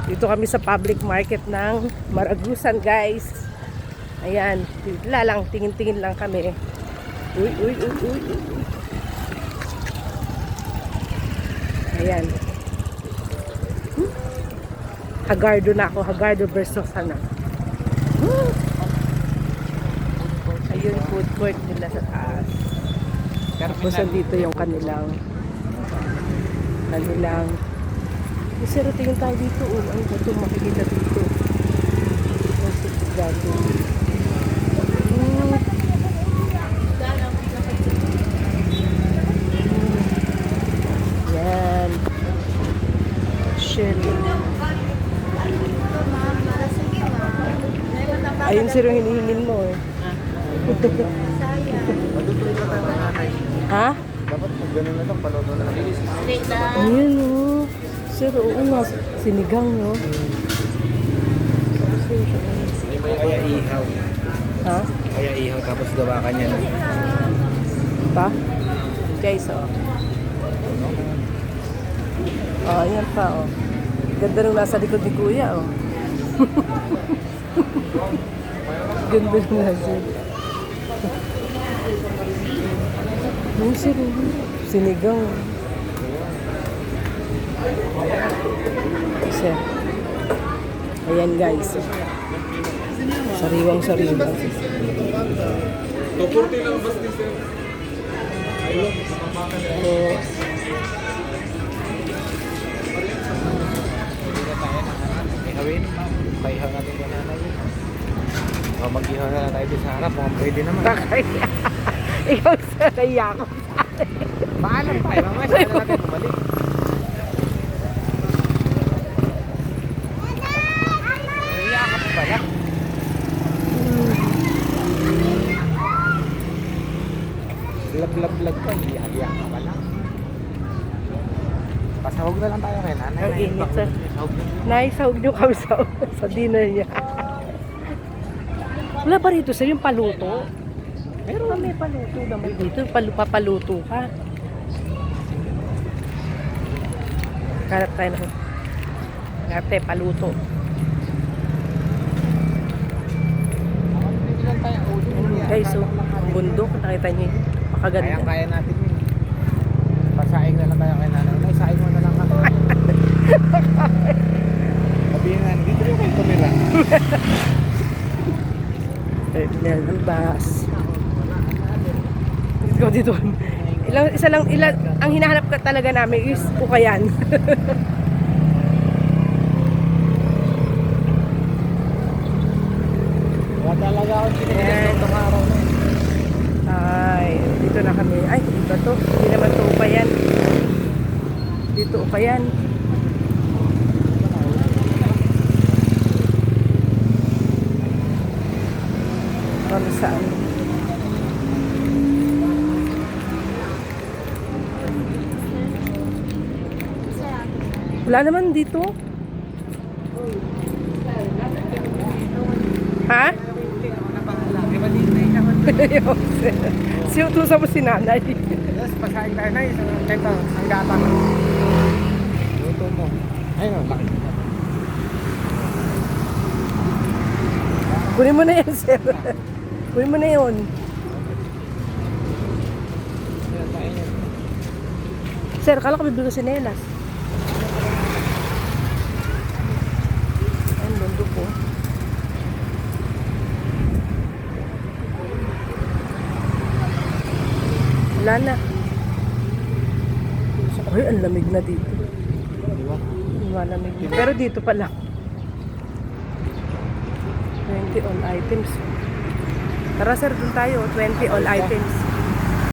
Dito kami sa public market ng Maragusan, guys. Ayan, bigla lang, tingin-tingin lang kami. Uy, uy, uy, uy, uy. Ayan. Hagardo na ako, Hagardo versus ano. Ayun, food court nila sa taas. Tapos dito yung kanilang sir, tingin tayo dito. Ano ba ito? Makikita dito. Yan. Shell. Ayun sir yung hinihingin mo eh. Ha? Dapat pag ganun na ito, palodo na lang. Ayun oh. Sir, oo nga. Sinigang, no? Kaya ihaw. Ha? Kaya ihaw tapos gawa ka niya. Pa? Guys, oh. Oh, ayan pa, oh. Ganda nung nasa likod ni Kuya, oh. Ganda nung nasa. Ayun, sir, sinigang. Sir. Ayan, guys. Sariwang-sariwang. Tukurti lang basta sir. So, Ihawin, paihaw natin yung nanay. O mag-ihaw na lang tayo sa harap, mukhang pwede naman. takay. Ikaw sa kaya ko. Paalam tayo, mamaya sana natin bumalik. Naiya ka pa pala. Lag ka, iiyak ka pala. Pasahog na lang tayo kay nanay. Ang init, sir. Pasahog na. Naisahog nyo kami sa dinner niya. Wala ba rito sir yung paluto? Meron kami paluto naman dito. Papaluto ka. Karap tayo na. Karap tayo paluto. Guys, so, bundok. Nakita niyo yun. Pakaganda. Kaya natin yun. Pasaing na lang tayo kay nanay. Nay, saing mo na lang kami. Sabihin nga, dito rin kayo tumira. Terminal ng bus. Ikaw dito. Ang hinahanap ka talaga namin is Ukayan. Wala talaga akong pinagdasal itong araw na yun. Ay, dito na kami. Ay, dito to. Hindi naman to Ukayan. Dito Ukayan. Para saan? Wala naman dito. Ha? Si utusan mo si nanay. Yes, pasaing tayo na yun. Ito, ang gatang. Luto mo. Ayun, laki. Kunin mo na yan, sir. Kunin mo na yun. Sir, kala ko bibili ko sinelas. Ayun, bundok po. Wala na. Ay, ang lamig na dito. Malamig na. Pero dito pa lang. 20 all items. Tara sir, dun tayo. 20 all items.